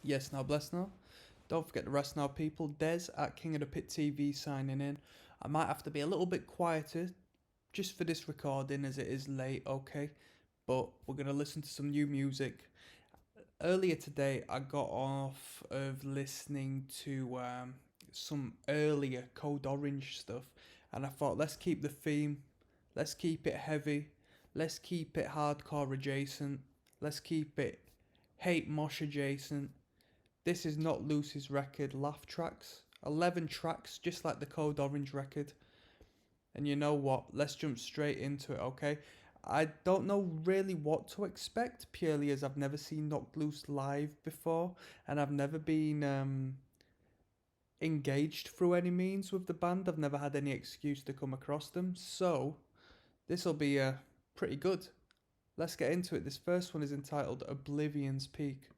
Yes, now bless now. Don't forget the rest now, people. Des at King of the Pit TV signing in. I might have to be a little bit quieter just for this recording as it is late, okay? But we're going to listen to some new music. Earlier today, I got off of listening to some earlier Code Orange stuff, and I thought, let's keep the theme, let's keep it heavy, let's keep it hardcore adjacent, let's keep it hate mosh adjacent. This is Not Loosey's record, Laugh Tracks. 11 tracks, just like the Code Orange record. And you know what? Let's jump straight into it, okay? I don't know really what to expect, purely as I've never seen Knocked Loose live before, and I've never been engaged through any means with the band. I've never had any excuse to come across them, so this will be pretty good. Let's get into it. This first one is entitled Oblivion's Peak.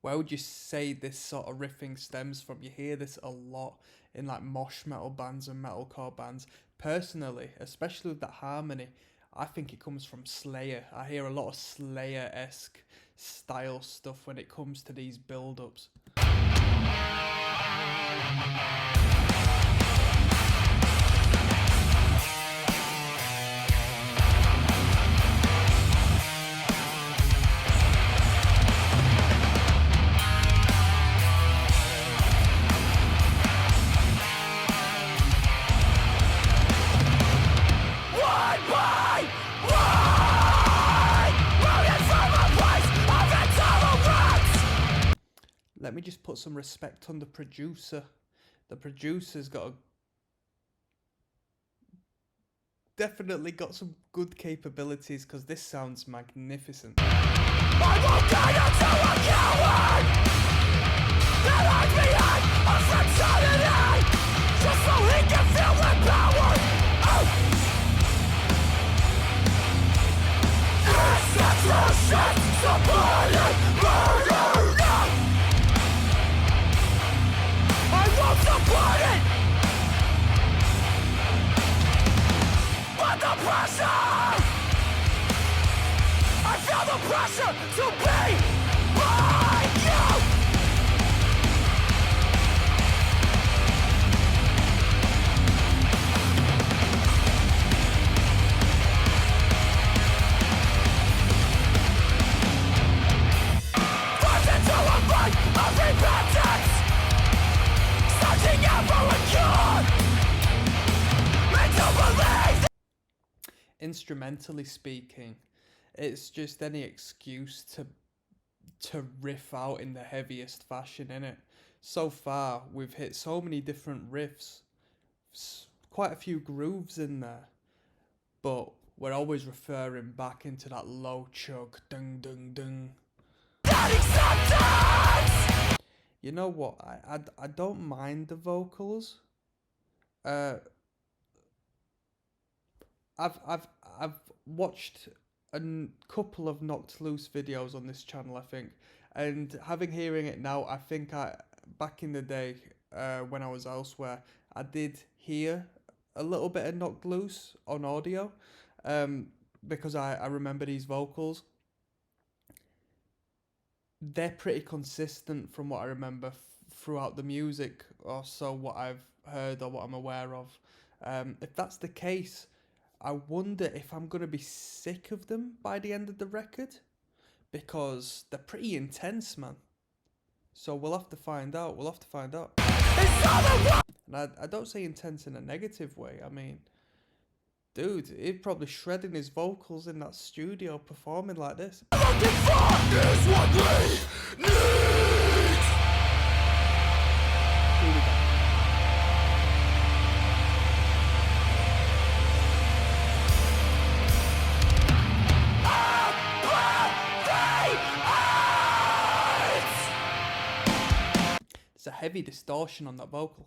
Where would you say this sort of riffing stems from? You hear this a lot in like mosh metal bands and metalcore bands. Personally, especially with that harmony, I think it comes from Slayer. I hear a lot of Slayer-esque style stuff when it comes to these build-ups. Let me just put some respect on the producer. The producer's definitely got some good capabilities, because this sounds magnificent. I won't die until a coward that hides behind a fraternity, just so he can feel the power. It's atrocious, subordinate murder. I won't support it, but the pressure, I feel the pressure to be like you. Forced into a fight of repentance, searching out for a cure, meant to believe. Instrumentally speaking, it's just any excuse to riff out in the heaviest fashion, innit? So far, we've hit so many different riffs, quite a few grooves in there, but we're always referring back into that low chug, dung dung dung. You know what? I don't mind the vocals. I've watched a couple of Knocked Loose videos on this channel, I think, and hearing it now, I think back in the day when I was elsewhere, I did hear a little bit of Knocked Loose on audio, because I remember these vocals. They're pretty consistent from what I remember throughout the music, or so what I've heard or what I'm aware of. If that's the case, I wonder if I'm going to be sick of them by the end of the record, because they're pretty intense, man. So we'll have to find out. And I don't say intense in a negative way. I mean, dude, he's probably shredding his vocals in that studio performing like this. Looking for is what we need. Here we go. There's a heavy distortion on that vocal.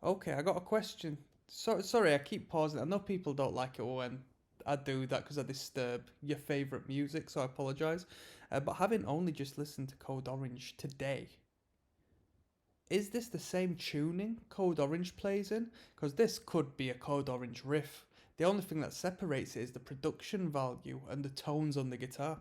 Okay, I got a question. Sorry, I keep pausing. I know people don't like it when I do that because I disturb your favourite music, so I apologise. But having only just listened to Code Orange today, is this the same tuning Code Orange plays in? Because this could be a Code Orange riff. The only thing that separates it is the production value and the tones on the guitar.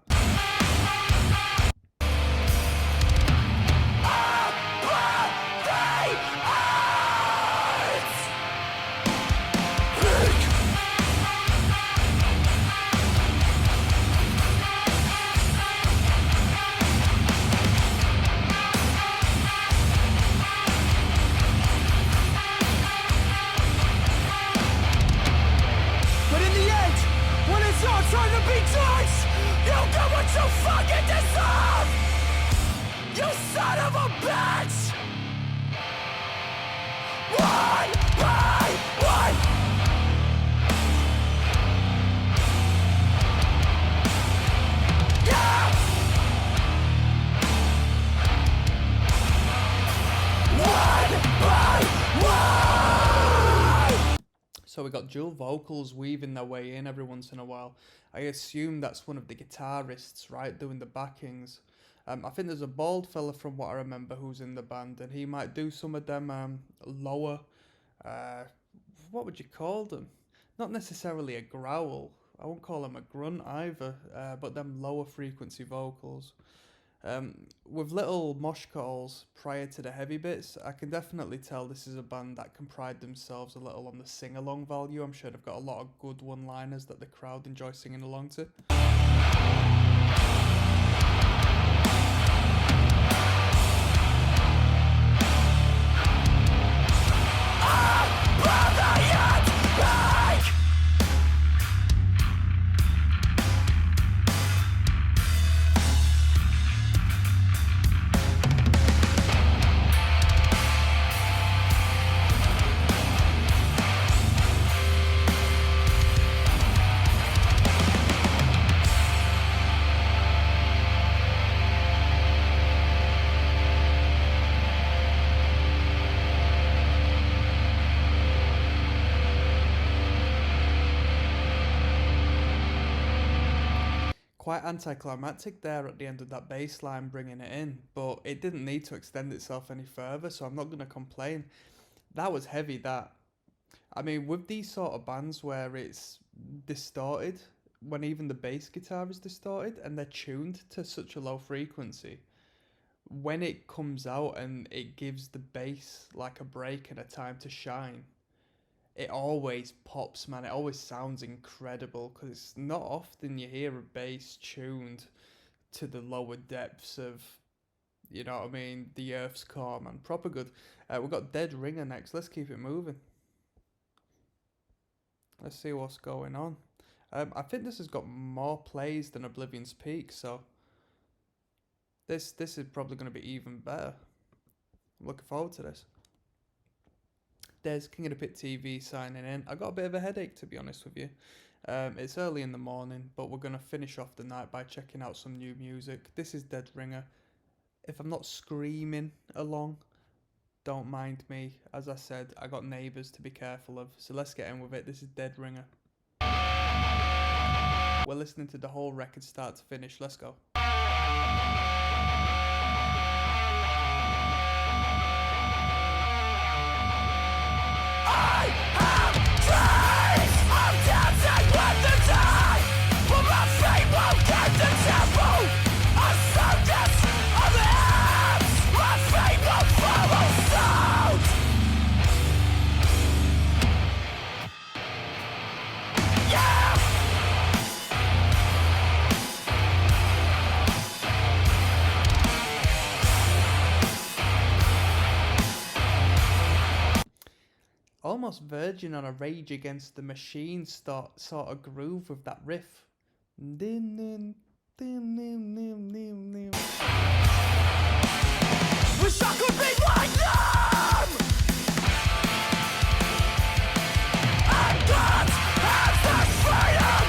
Time to be judged! You get what you fucking deserve! You son of a bitch! One by one! Yeah! One by one! So we got dual vocals weaving their way in every once in a while. I assume that's one of the guitarists, right, doing the backings. I think there's a bald fella from what I remember who's in the band, and he might do some of them lower, what would you call them? Not necessarily a growl. I won't call them a grunt either, but them lower frequency vocals. With little mosh calls prior to the heavy bits, I can definitely tell this is a band that can pride themselves a little on the sing-along value. I'm sure they've got a lot of good one-liners that the crowd enjoy singing along to. Quite anticlimactic there at the end of that bass line bringing it in, but it didn't need to extend itself any further, so I'm not going to complain. That was heavy, that. I mean, with these sort of bands where it's distorted, when even the bass guitar is distorted and they're tuned to such a low frequency, when it comes out and it gives the bass like a break and a time to shine, it always pops, man. It always sounds incredible because it's not often you hear a bass tuned to the lower depths of, you know what I mean, the Earth's core, man. Proper good. We've got Dead Ringer next. Let's keep it moving. Let's see what's going on. I think this has got more plays than Oblivion's Peak, so this is probably going to be even better. I'm looking forward to this. There's King of the Pit TV signing in. I got a bit of a headache, to be honest with you. It's early in the morning, but we're going to finish off the night by checking out some new music. This is Dead Ringer. If I'm not screaming along, don't mind me. As I said, I got neighbours to be careful of. So let's get in with it. This is Dead Ringer. We're listening to the whole record start to finish. Let's go. Almost verging on a Rage Against the Machine sort of groove with that riff. We shall compete like them! And God has that freedom!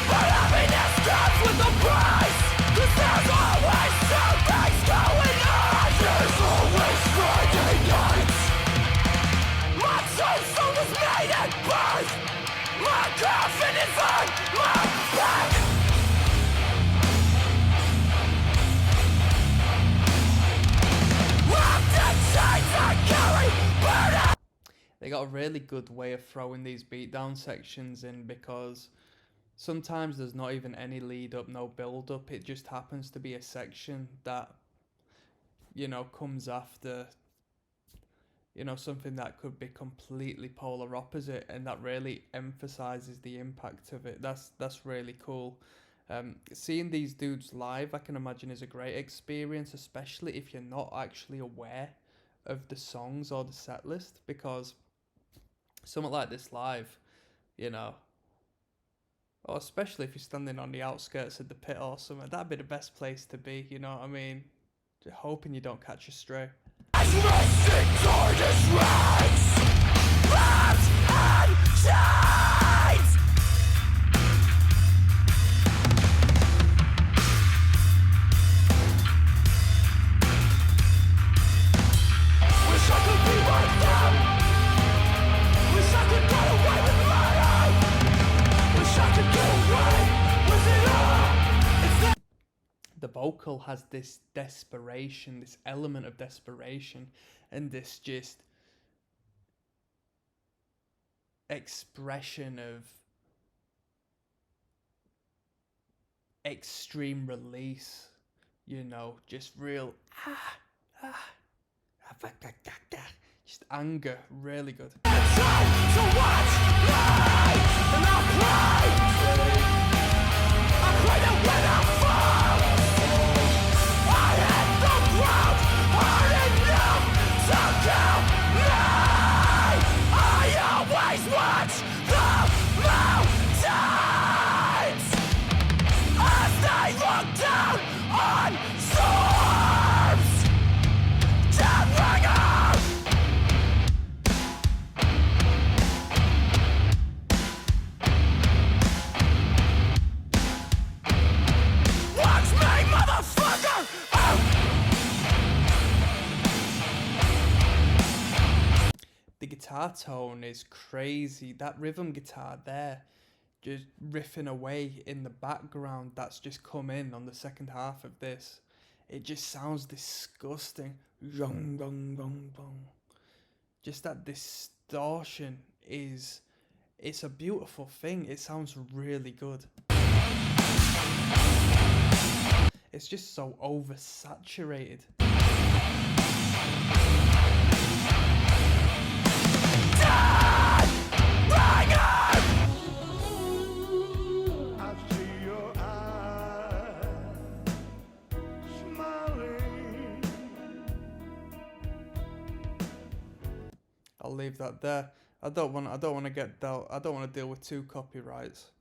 But happiness comes with a price! 'Cause there's always something going on! There's always Friday nights! My is on my back. Wrapped in chains I carry, burden. They got a really good way of throwing these beatdown sections in, because sometimes there's not even any lead up, no build up. It just happens to be a section that, you know, comes after, you know, something that could be completely polar opposite, and that really emphasizes the impact of it. That's really cool. Seeing these dudes live, I can imagine, is a great experience, especially if you're not actually aware of the songs or the set list, because something like this live, you know, or especially if you're standing on the outskirts of the pit or something, that'd be the best place to be, you know what I mean? Just hoping you don't catch a stray. As rusted tortoise rags, wrapped in chains. Wish I could be like them. Wish I could get away with murder. Wish I could get away with it all. It's not. The vocal has this desperation, this element of desperation, and this just expression of extreme release, you know, just real just anger, really good. It's time to watch me, and I pray that when I fall, I hit the ground hard enough to kill me. I always watch the mountains as they look down on storms. Deathbringer. Watch me, motherfucker! Oh! The guitar tone is crazy. That rhythm guitar there, just riffing away in the background, that's just come in on the second half of this. It just sounds disgusting. Zhong, bong, bong, bong. Just that distortion is, it's a beautiful thing. It sounds really good. It's just so oversaturated. I see your eyes smiling. I'll leave that there. I don't want to deal with two copyrights.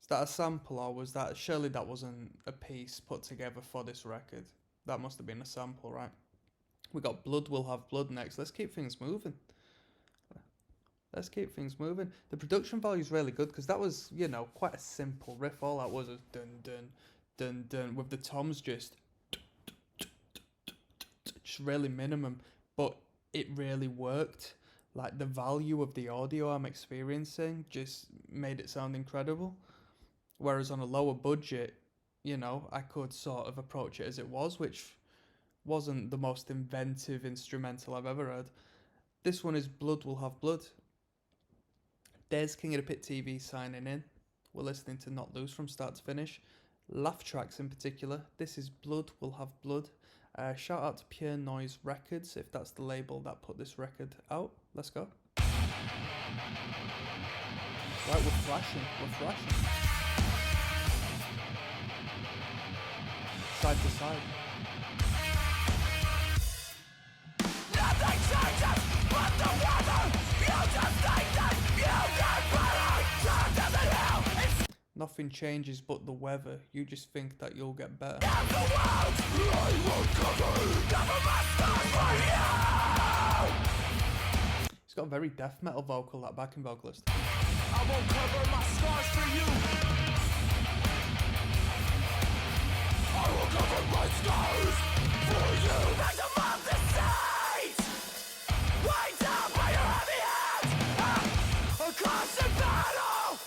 Is that a sample, or was that, surely that wasn't a piece put together for this record? That must have been a sample, right? We got Blood Will Have Blood next. Let's keep things moving. The production value is really good, because that was, you know, quite a simple riff. All that was dun dun dun dun, with the toms just really minimum, but it really worked. Like, the value of the audio I'm experiencing just made it sound incredible. Whereas on a lower budget, you know, I could sort of approach it as it was, which wasn't the most inventive instrumental I've ever heard. This one is Blood Will Have Blood. Des, King of the Pit TV, signing in. We're listening to Not Loose from start to finish. Laugh tracks in particular. This is Blood Will Have Blood. Shout out to Pure Noise Records, if that's the label that put this record out. Let's go. Right, we're flashing. Side to side. Nothing changes but the weather. You just think that you get better. Time doesn't heal. It's Nothing changes but the weather. You just think that you'll get better. not the world. I will cover my scars for you. He's got a very death metal vocal, that backing vocalist. I will cover my scars for you. I will cover my scars for you. Back above the seas. Way down by your heavy hands. A constant battle.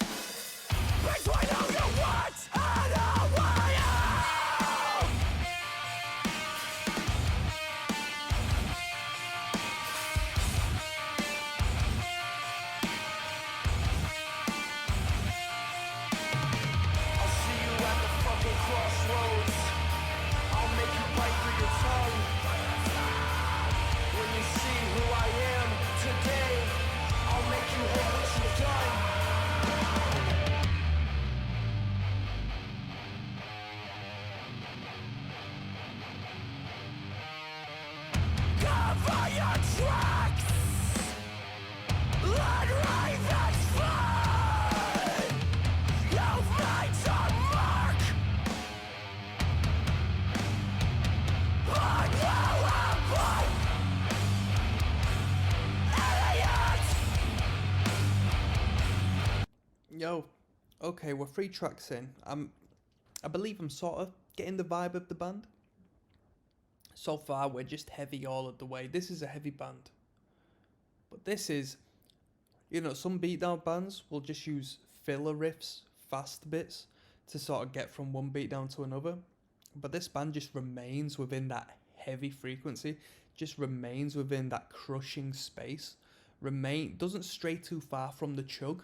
Yo, okay, we're 3 tracks in. I believe I'm sort of getting the vibe of the band. So far, we're just heavy all of the way. This is a heavy band. But this is, some beatdown bands will just use filler riffs, fast bits, to sort of get from one beatdown to another. But this band just remains within that heavy frequency, just remains within that crushing space, doesn't stray too far from the chug.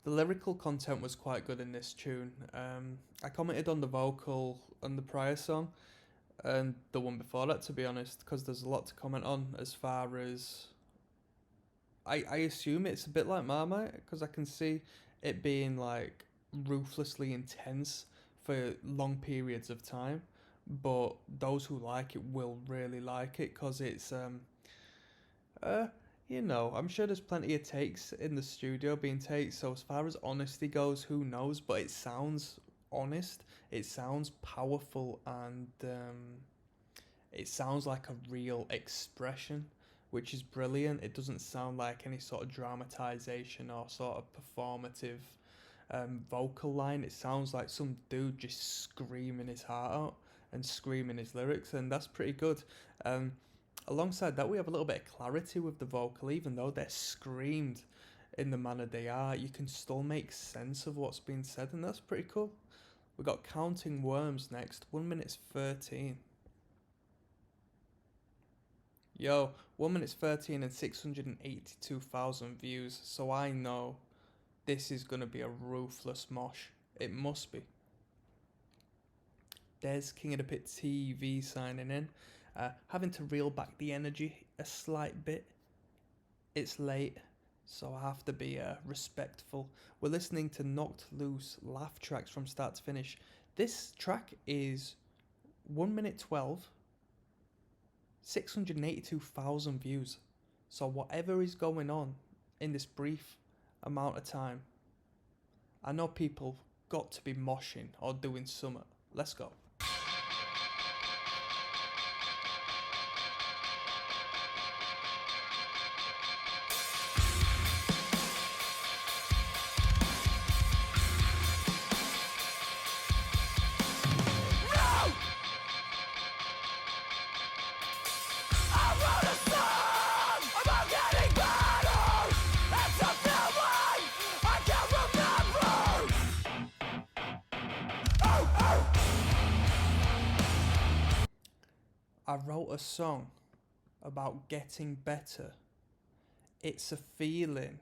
The lyrical content was quite good in this tune. I commented on the vocal on the prior song and the one before that, to be honest, because there's a lot to comment on as far as. I assume it's a bit like Marmite, because I can see it being like ruthlessly intense for long periods of time, but those who like it will really like it because it's uh, I'm sure there's plenty of takes in the studio being takes. So as far as honesty goes, who knows? But it sounds honest. It sounds powerful, and it sounds like a real expression, which is brilliant. It doesn't sound like any sort of dramatization or sort of performative vocal line. It sounds like some dude just screaming his heart out and screaming his lyrics, and that's pretty good. Alongside that, we have a little bit of clarity with the vocal, even though they're screamed in the manner they are. You can still make sense of what's being said, and that's pretty cool. We got Counting Worms next, 1 minute 13. Yo, 1 minute 13 and 682,000 views, so I know this is gonna be a ruthless mosh. It must be. Des, King of the Pit TV signing in. Having to reel back the energy a slight bit. It's late, so I have to be respectful. We're listening to Knocked Loose laugh tracks from start to finish. This track is 1 minute 12, 682,000 views. So whatever is going on in this brief amount of time, I know people got to be moshing or doing something. Let's go. I wrote a song about getting better. It's a feeling.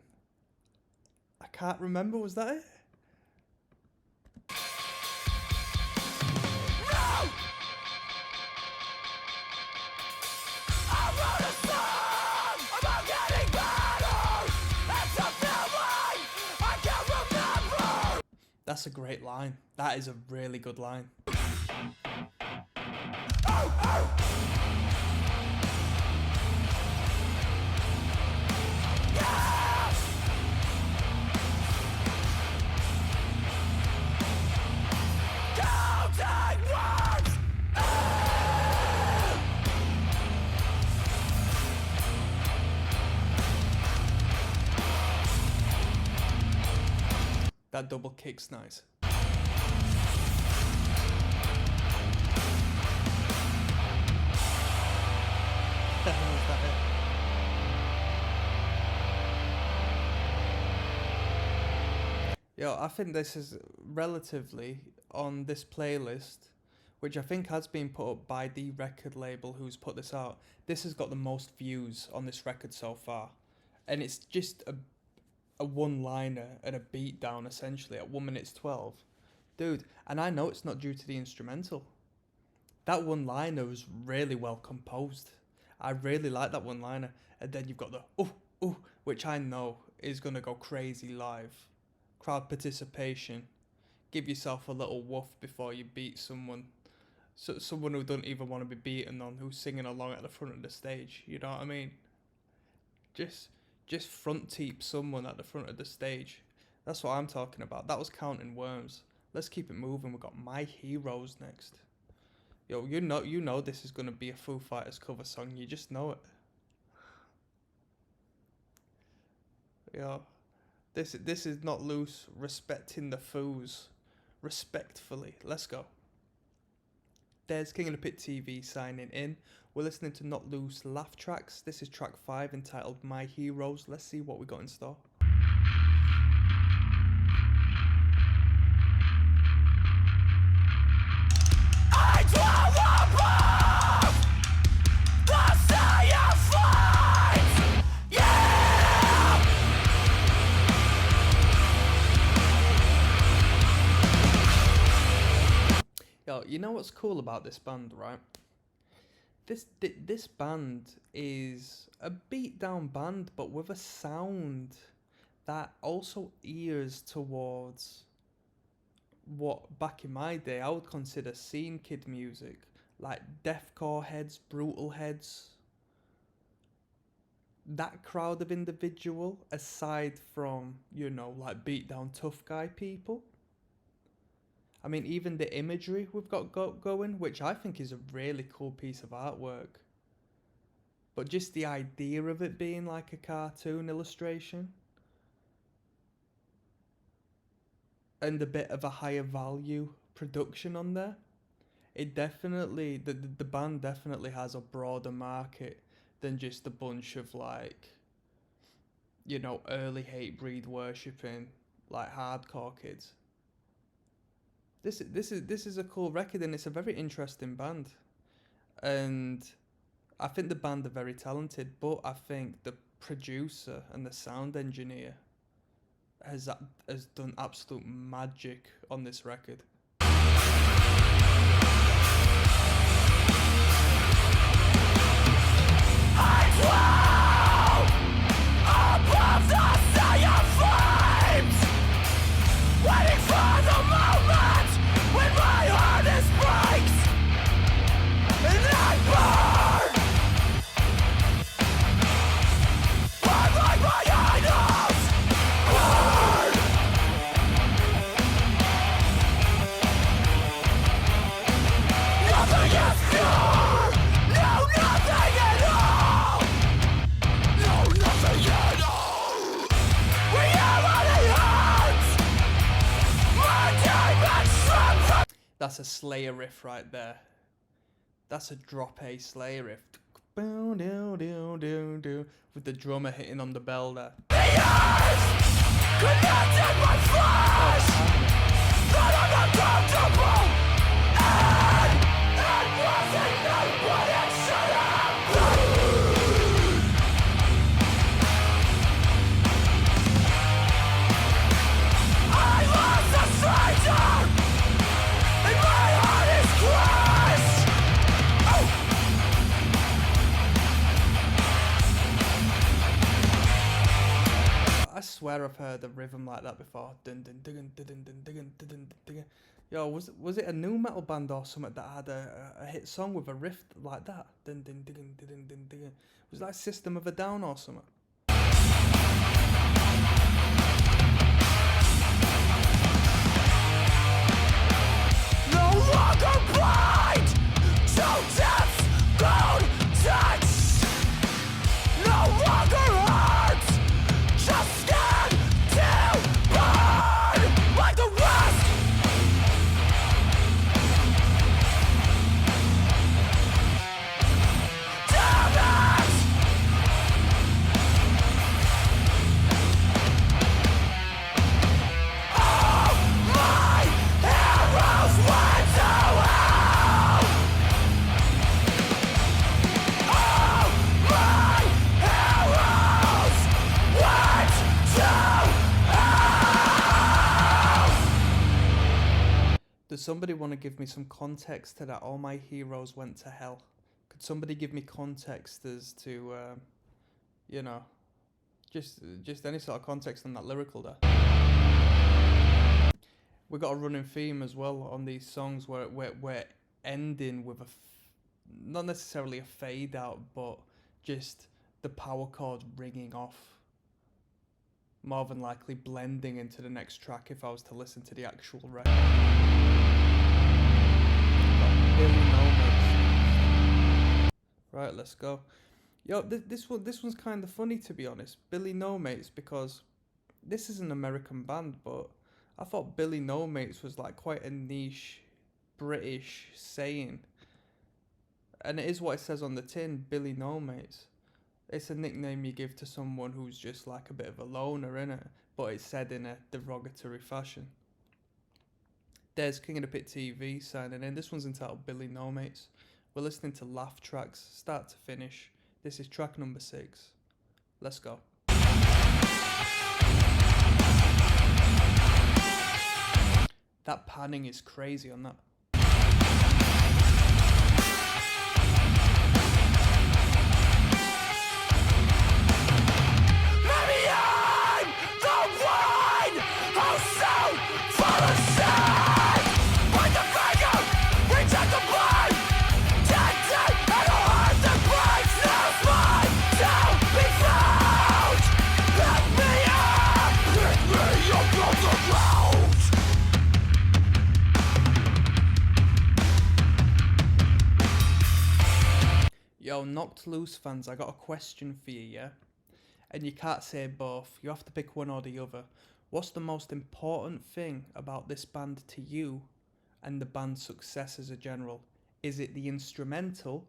I can't remember, was that it? That's a great line. That is a really good line. That double kick's nice. Was that it? Yo, I think this is relatively on this playlist, which I think has been put up by the record label who's put this out. This has got the most views on this record so far. And it's just a one-liner and a beat down essentially at 1 minute 12. Dude, and I know it's not due to the instrumental. That one-liner was really well composed. I really like that one liner. And then you've got the ooh, ooh, which I know is going to go crazy live. Crowd participation. Give yourself a little woof before you beat someone. So, someone who don't even want to be beaten on, who's singing along at the front of the stage. You know what I mean? Just front teep someone at the front of the stage. That's what I'm talking about. That was Counting Worms. Let's keep it moving. We've got My Heroes next. Yo, you know this is gonna be a Foo Fighters cover song. You just know it. Yo, this is Not Loose respecting the Foos, respectfully. Let's go. There's King of the Pit TV signing in. We're listening to Not Loose Laugh Tracks. This is track 5 entitled My Heroes. Let's see what we got in store. I dwell above the sea of flames. Yeah! Yo, you know what's cool about this band, right? This band is a beat down band, but with a sound that also ears towards what back in my day I would consider scene kid music, like deathcore heads, brutal heads. That crowd of individual, aside from, you know, like beat down tough guy people. I mean, even the imagery we've got going, which I think is a really cool piece of artwork. But just the idea of it being like a cartoon illustration. And a bit of a higher value production on there. It definitely, the band definitely has a broader market than just a bunch of like, you know, early Hatebreed worshipping, like hardcore kids. This is a cool record, and it's a very interesting band, and I think the band are very talented. But I think the producer and the sound engineer has done absolute magic on this record. I dwell above the sea of flames, waiting for the moment when my harness breaks and I burn. Burn like my idols. Burn. Nothing is pure. No, nothing at all. No, nothing at all. Reality hurts. My demons from. That's a Slayer riff right there. That's a drop A Slayer riff. With the drummer hitting on the bell there. Connected my flesh. That I'm uncomfortable. And wasn't me what it should have been. I lost a stranger, and my heart is crushed. I swear I've heard a rhythm like that before. Dun, dun, dun, dun, dun, dun, dun, dun, dun, dun. Yo, was it a new metal band or something that had a hit song with a riff like that? Dun, dun, dun, dun, dun, dun, dun. Was that System of a Down or something? No longer blind to death's cold touch. No longer hurt, just scared to burn like the rest. Damn it! All my heroes went to hell. All my heroes went to hell. Does somebody want to give me some context to that? All my heroes went to hell. Could somebody give me context as to, you know, just any sort of context on that lyrical there? We got a running theme as well on these songs where we're ending with not necessarily a fade out, but just the power chord ringing off. More than likely blending into the next track if I was to listen to the actual record. Got Billy No Mates. Right, let's go. Yo, this one's kind of funny, to be honest. Billy No Mates, because this is an American band, but I thought Billy No Mates was like quite a niche British saying. And it is what it says on the tin, Billy No Mates. It's a nickname you give to someone who's just like a bit of a loner, innit? But it's said in a derogatory fashion. There's King of the Pit TV signing in. This one's entitled Billy No Mates. We're listening to laugh tracks, start to finish. This is track number 6. Let's go. That panning is crazy on that. Maybe I'm the one who soon fall aside. Point the finger, reject the blame. Dead, and a heart that breaks. There's mine to be found. Pick me up from the ground. Yo, Knocked Loose fans, I got a question for you, yeah? And you can't say both, you have to pick one or the other. What's the most important thing about this band to you and the band's success as a general? Is it the instrumental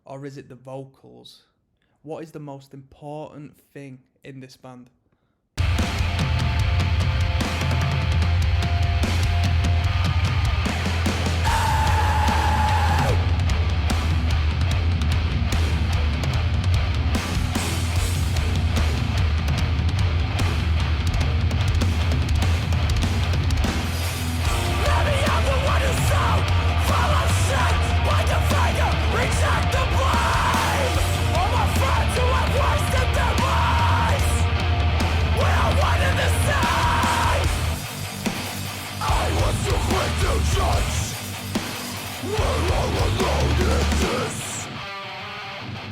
or is it the vocals? What is the most important thing in this band? Maybe I'm the one who sold, full of shit. Point the finger, reject the blame. All my friends who have wasted their lives, we are one and the same. I was too quick to judge. We're all alone in this.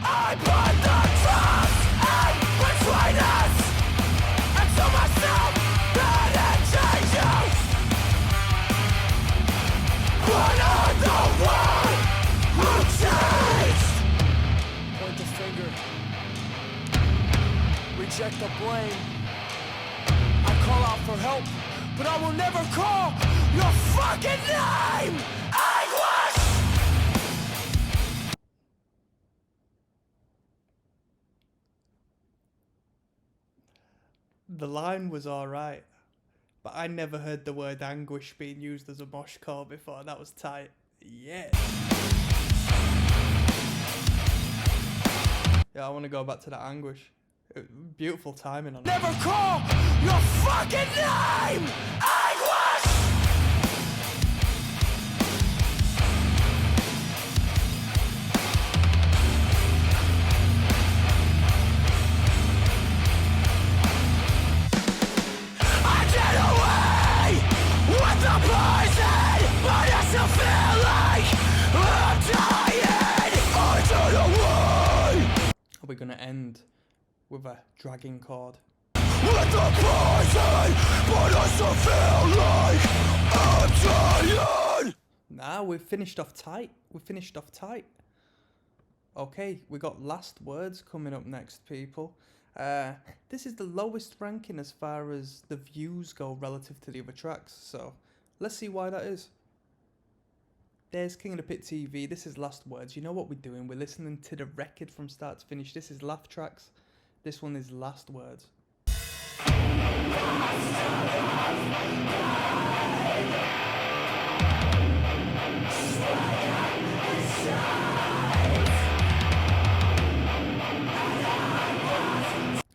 I put the trust in between us, and to myself that it changes. But I'm the one who changed. Point the finger, reject the blame. I call out for help, but I will never call your fucking name. Anguish! The line was alright, but I never heard the word anguish being used as a mosh call before. That was tight. Yeah. Yeah, I want to go back to that anguish. Beautiful timing on it. Never call your fucking name. Anguish! I get away with the poison, but I still feel like I'm dying. I get away Are we going to end with a dragging chord? with the poison, but I still feel like I'm dying. Nah, we've finished off tight. Okay, we got Last Words coming up next, people. This is the lowest ranking as far as the views go relative to the other tracks, so let's see why that is. There's King of the Pit TV. This is Last Words. You know what we're doing? We're listening to the record from start to finish. This is Laugh Tracks. This one is Last Words.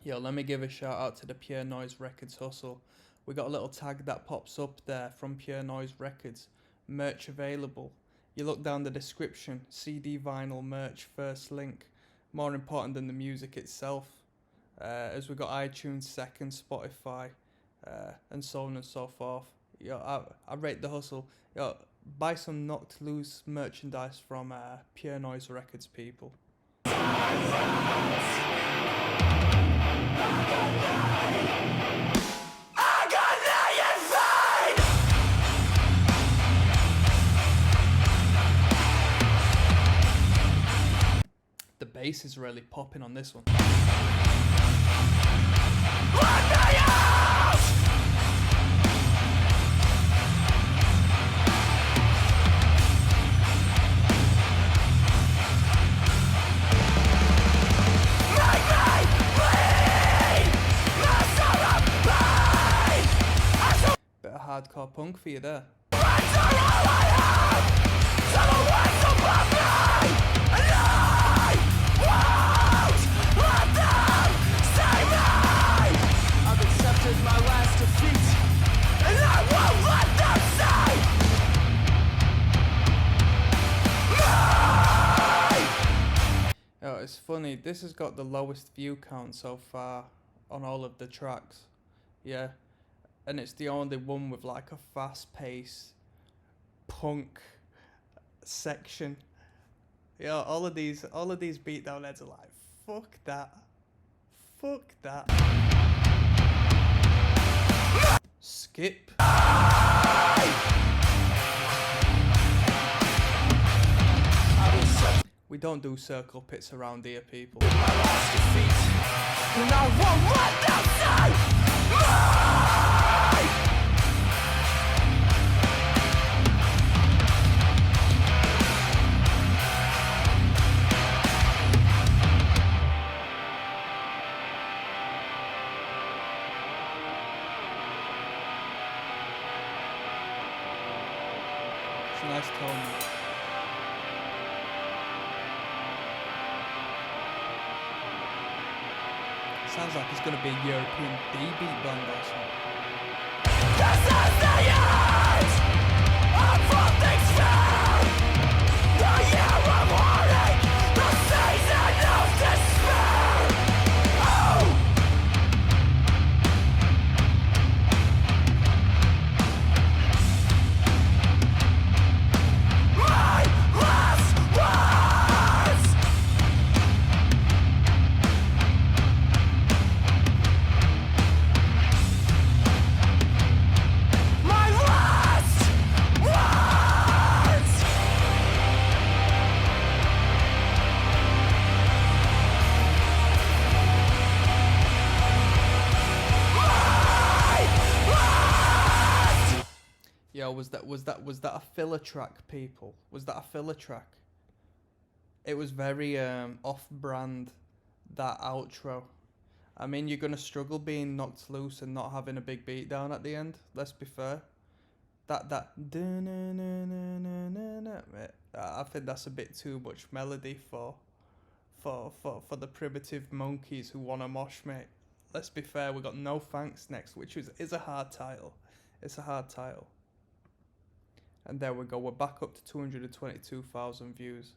Yo, let me give a shout out to the Pure Noise Records hustle. We got a little tag that pops up there from Pure Noise Records. Merch available. You look down the description, CD, vinyl, merch, first link. More important than the music itself. As we got iTunes second, Spotify, and so on and so forth. I rate the hustle. Buy some Knocked Loose merchandise from Pure Noise Records, people. The bass is really popping on this one. Bit of hardcore punk for you there. I've accepted my last defeat, and I won't let them say. Oh, it's funny. This has got the lowest view count so far on all of the tracks. Yeah. And it's the only one with like a fast-paced punk section. Yeah, all of these beatdown heads are like, fuck that. Fuck that. Skip. We don't do circle pits around here, people. And I won't let them say. It's a nice tone. Sounds like it's going to be a European D-beat band or something. This is the end of all things found. The year of heartache, the season of despair. Oh! My last words. My last words. Yo, was that a filler track, people? Was that a filler track? It was very off-brand, that outro. I mean, you're gonna struggle being knocked loose and not having a big beat down at the end. Let's be fair. I think that's a bit too much melody for the primitive monkeys who wanna mosh, mate. Let's be fair. We got No Thanks next, which is a hard title. It's a hard title. And there we go. We're back up to 222,000 views.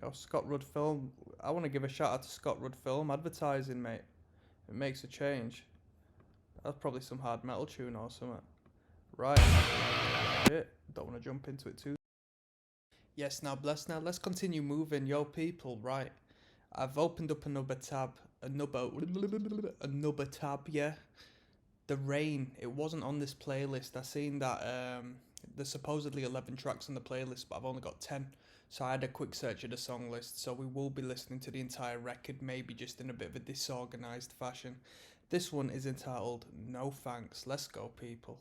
Yo, Scott Rudd Film. I want to give a shout out to Scott Rudd Film advertising, mate. It makes a change. That's probably some hard metal tune or something. Right. Shit. Don't want to jump into it too. Yes, now bless. Now let's continue moving, yo people. Right. I've opened up another tab. Another tab. Yeah. The Rain, it wasn't on this playlist. I seen that there's supposedly 11 tracks on the playlist, but I've only got 10. So I had a quick search of the song list. So we will be listening to the entire record, maybe just in a bit of a disorganized fashion. This one is entitled No Thanks. Let's go, people.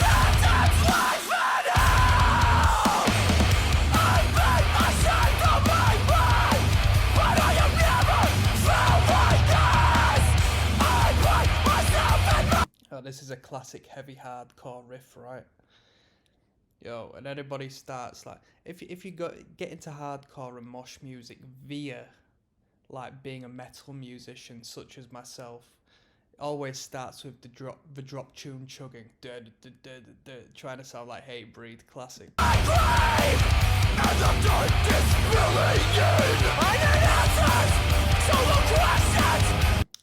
Sometimes life and this is a classic heavy hardcore riff, right? Yo, and everybody starts like, if you get into hardcore and mosh music via like being a metal musician such as myself, it always starts with the drop tune chugging, trying to sound like Hatebreed, classic.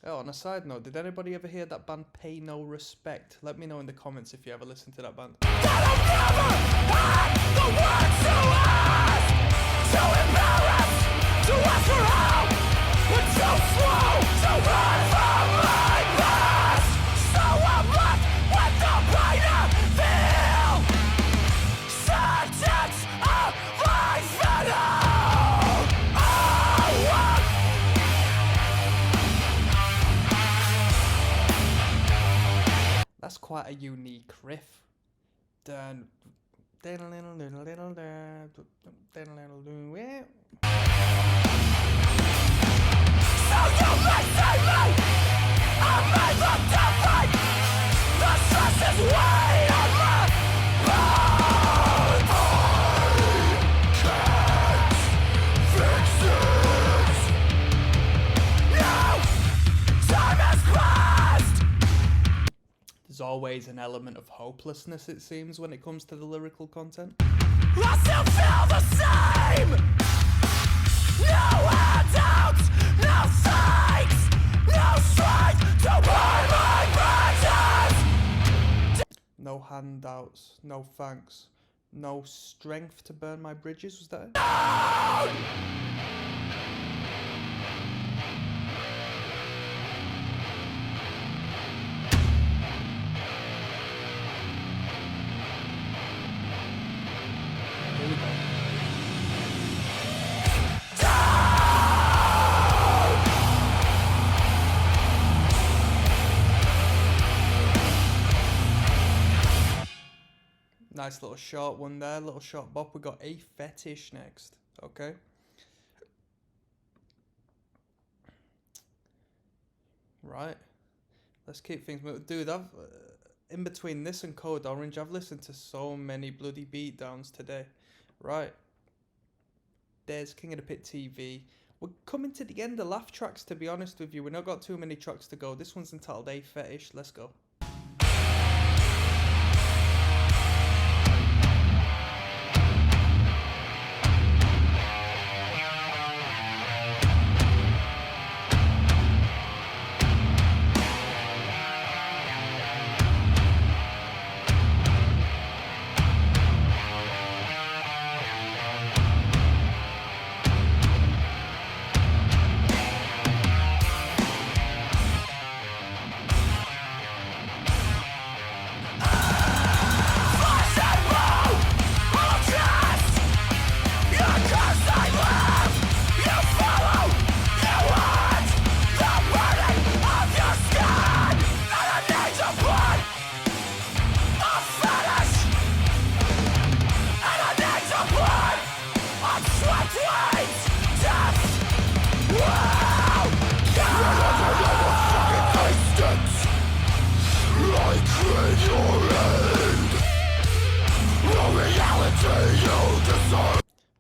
Oh, on a side note, did anybody ever hear that band Pay No Respect? Let me know in the comments if you ever listened to that band. That's quite a unique riff. Dun, There's always an element of hopelessness, it seems, when it comes to the lyrical content. I still feel the same. No handouts, no thanks, no strength to burn my bridges. No handouts, no thanks, no strength to burn my bridges, was that it? Here we go. Nice little short one there, little short bop. We got A Fetish next, okay? Right, let's keep things moving. Dude, I've in between this and Code Orange, I've listened to so many bloody beatdowns today. Right, there's King of the Pit TV. We're coming to the end of laugh tracks, to be honest with you. We've not got too many tracks to go. This one's entitled A Fetish. Let's go.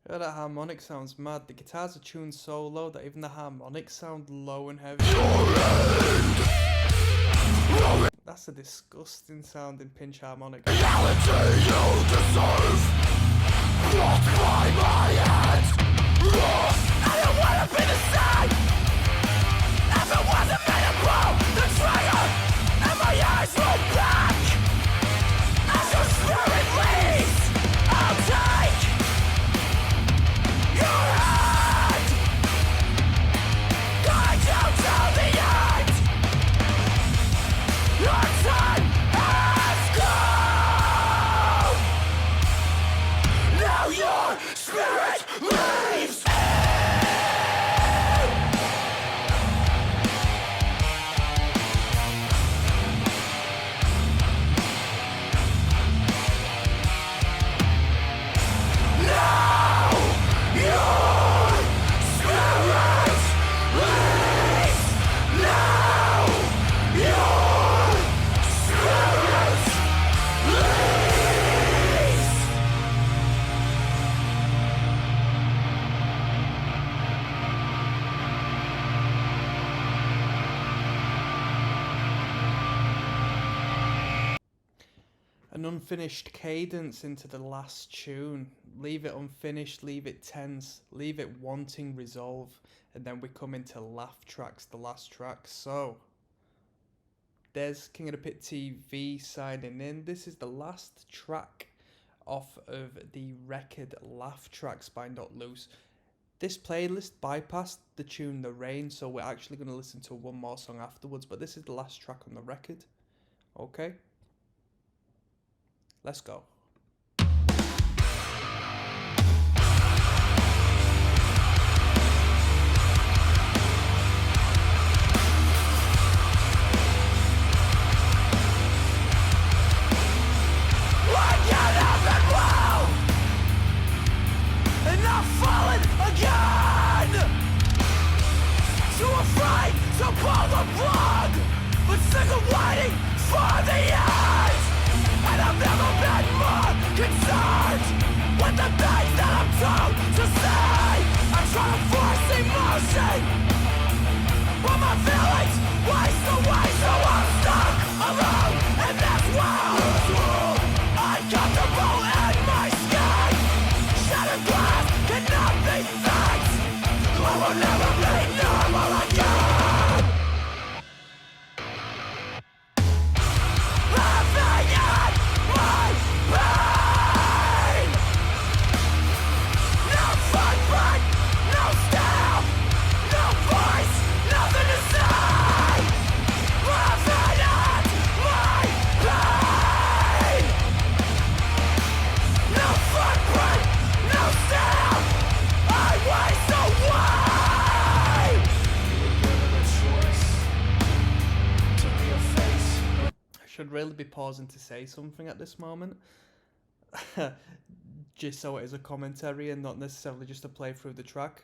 Yeah, that harmonic sounds mad. The guitars are tuned so low that even the harmonics sound low and heavy. That's a disgusting sounding pinch harmonic. Spirit leaves. An unfinished cadence into the last tune. Leave it unfinished, leave it tense, leave it wanting resolve, and then we come into laugh tracks, the last track. So, there's King of the Pit TV signing in. This is the last track off of the record Laugh Tracks by Not Loose. This playlist bypassed the tune The Rain, so we're actually going to listen to one more song afterwards, but this is the last track on the record. Okay? Let's go. Too afraid to pull the plug, but sick of waiting for the end. And I've never been more concerned with the things that I'm told to say. I try to force emotion, but my feelings waste away, so I'm stuck alone in this world. Uncomfortable in my skin, shattered glass cannot be fixed. I will never be normal again. Laughing at my pain. No footprint, no style, no voice, nothing to say. Laughing at my pain. No footprint, no style, I waste away. I should really be pausing to say something at this moment. Just so it is a commentary and not necessarily just a play through the track.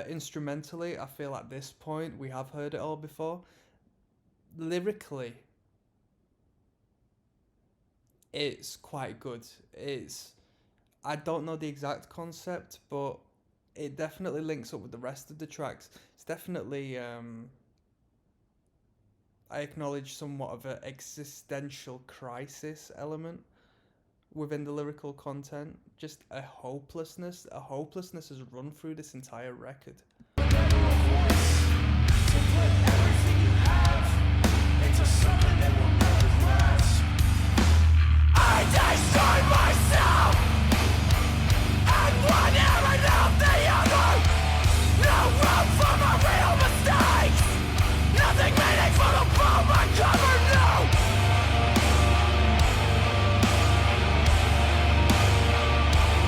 Instrumentally, I feel at this point we have heard it all before. Lyrically, it's quite good. I don't know the exact concept, but it definitely links up with the rest of the tracks. It's definitely I acknowledge somewhat of an existential crisis element within the lyrical content. Just a hopelessness. A hopelessness has run through this entire record. I destroy myself, and one ear and out the other. No room for my real mistakes. Nothing meaningful to pull my cover, no.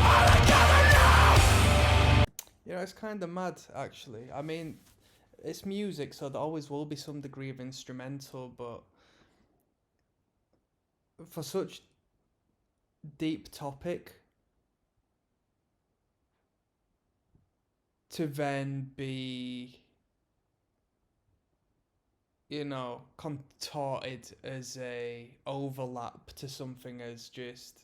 All together now. Yeah, it's kind of mad, actually. I mean, it's music, so there always will be some degree of instrumental, but for such deep topic to then be, contorted as a overlap to something as just,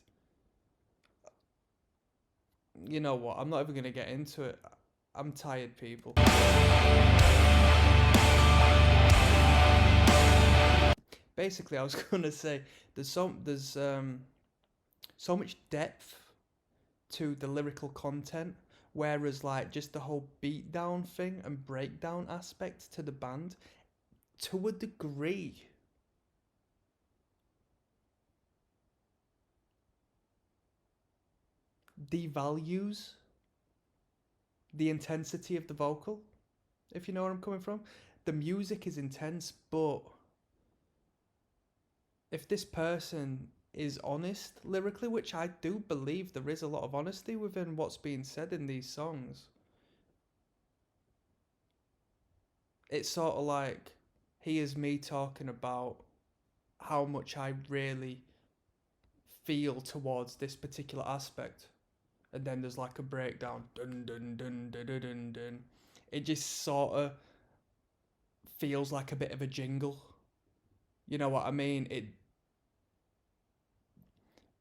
you know what, I'm not even going to get into it. I'm tired, people. Basically, I was going to say there's so much depth to the lyrical content, whereas like just the whole beatdown thing and breakdown aspect to the band, to a degree, devalues the intensity of the vocal, if you know where I'm coming from. The music is intense, but if this person is honest lyrically, which I do believe there is a lot of honesty within what's being said in these songs, it's sort of like, here's me talking about how much I really feel towards this particular aspect, and then there's like a breakdown, dun dun dun dun dun dun dun. It just sort of feels like a bit of a jingle. You know what I mean?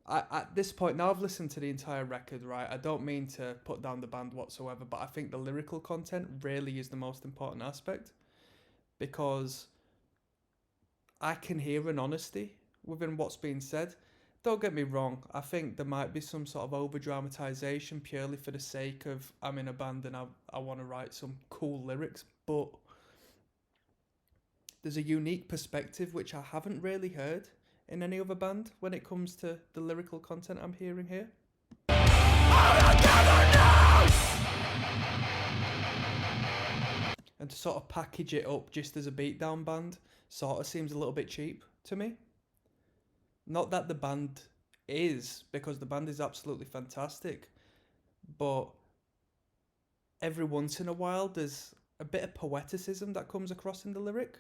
At this point, now I've listened to the entire record, right? I don't mean to put down the band whatsoever, but I think the lyrical content really is the most important aspect, because I can hear an honesty within what's being said. don't get me wrong, I think there might be some sort of over dramatization purely for the sake of I'm in a band and I want to write some cool lyrics, but there's a unique perspective which I haven't really heard in any other band when it comes to the lyrical content I'm hearing here. And to sort of package it up just as a beatdown band sort of seems a little bit cheap to me. Not that the band is, because the band is absolutely fantastic, but every once in a while there's a bit of poeticism that comes across in the lyric,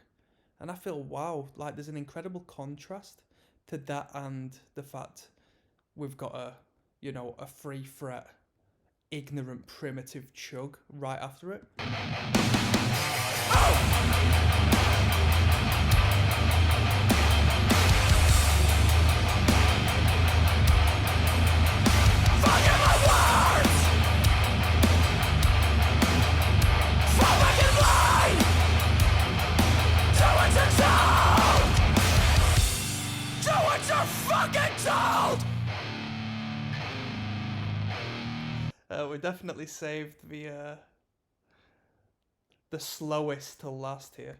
and I feel, wow, like there's an incredible contrast to that and the fact we've got a free fret, ignorant, primitive chug right after it. We definitely saved the slowest till last here.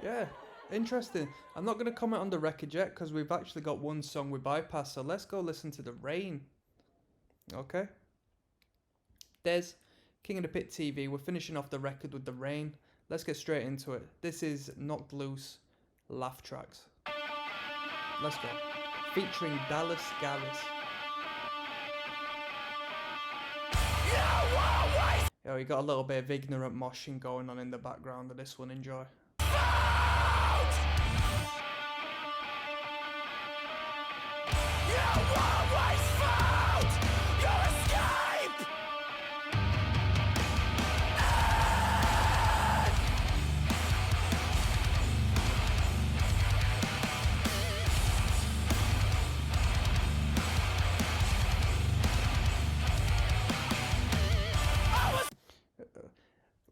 Yeah, interesting. I'm not going to comment on the record yet because we've actually got one song we bypassed, so let's go listen to The Rain. Okay. Des, King of the Pit TV, we're finishing off the record with The Rain. Let's get straight into it. This is Knocked Loose, Laugh Tracks. Let's go. Featuring Dallas Garris. Yo, you got a little bit of ignorant moshing going on in the background of this one. Enjoy.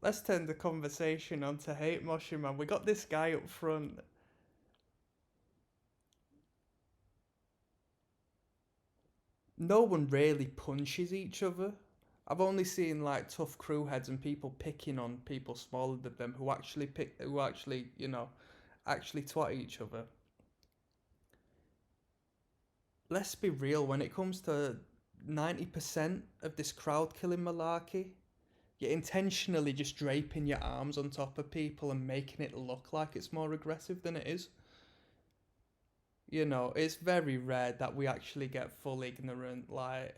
Let's turn the conversation on to hate moshing, man. We got this guy up front. No one really punches each other. I've only seen like tough crew heads and people picking on people smaller than them who actually twat each other. Let's be real, when it comes to 90% of this crowd killing malarkey, you're intentionally just draping your arms on top of people and making it look like it's more aggressive than it is. You know, it's very rare that we actually get full ignorant, like,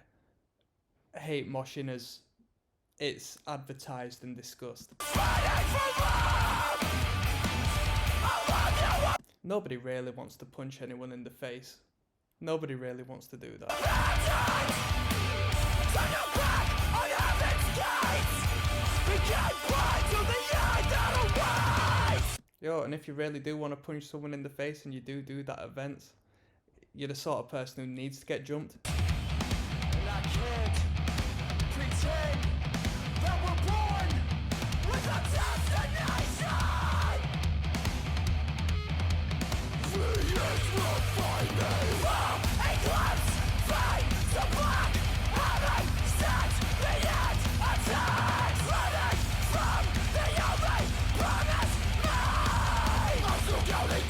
hate moshing as it's advertised and discussed. Nobody really wants to punch anyone in the face. Nobody really wants to do that. Yo, and if you really do want to punch someone in the face and you do that at events, you're the sort of person who needs to get jumped. And I can't pretend that we're born with a destination. We will find me. Eclipse, fade to black. Having set the end attack. Running from the only promise made. I'm still counting.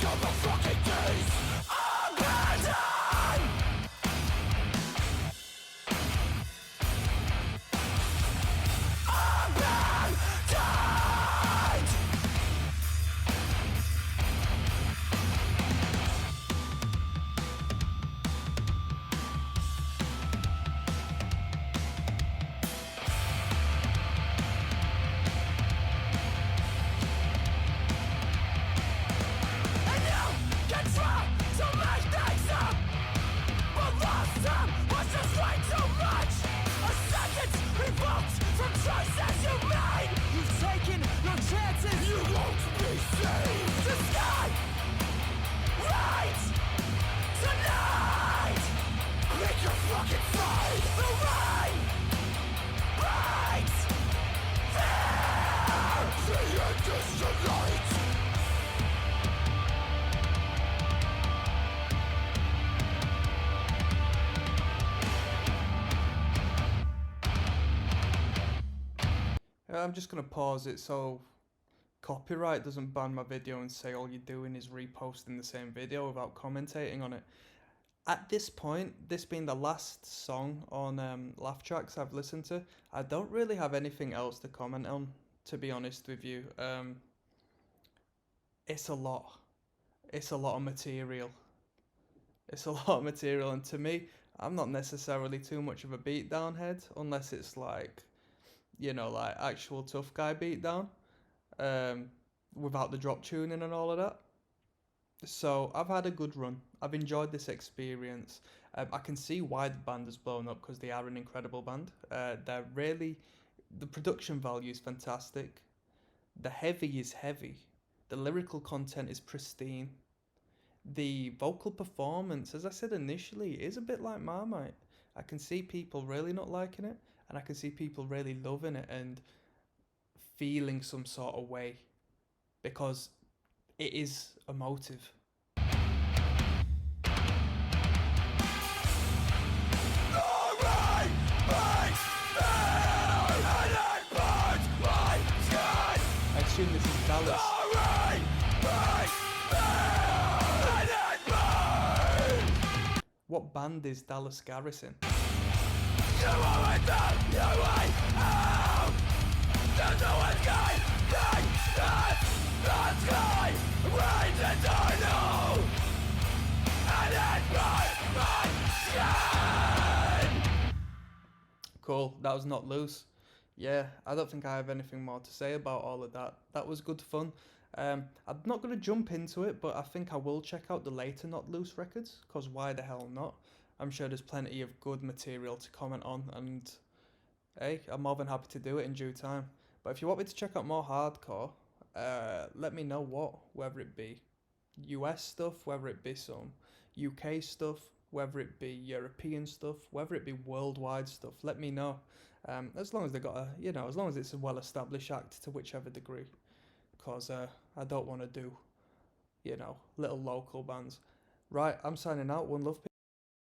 I'm just gonna pause it so copyright doesn't ban my video and say all you're doing is reposting the same video without commentating on it. At this point, this being the last song on Laugh Tracks I've listened to, I don't really have anything else to comment on, to be honest with you. It's a lot. It's a lot of material. It's a lot of material, and to me, I'm not necessarily too much of a beatdown head, unless it's like, like actual tough guy beatdown, without the drop tuning and all of that. So I've had a good run. I've enjoyed this experience. I can see why the band has blown up because they are an incredible band. The production value is fantastic. The heavy is heavy. The lyrical content is pristine. The vocal performance, as I said initially, is a bit like Marmite. I can see people really not liking it, and I can see people really loving it and feeling some sort of way because it is emotive. I assume this is Dallas. What band is Dallas Garrison? Cool, that was Not Loose. Yeah, I don't think I have anything more to say about all of that. That was good fun. I'm not going to jump into it, but I think I will check out the later Not Loose records, because why the hell not? I'm sure there's plenty of good material to comment on, and hey, I'm more than happy to do it in due time. But if you want me to check out more hardcore, let me know what, whether it be US stuff, whether it be some UK stuff, whether it be European stuff, whether it be worldwide stuff, let me know. As long as they got as long as it's a well-established act to whichever degree, because I don't want to do, little local bands. Right, I'm signing out. One love.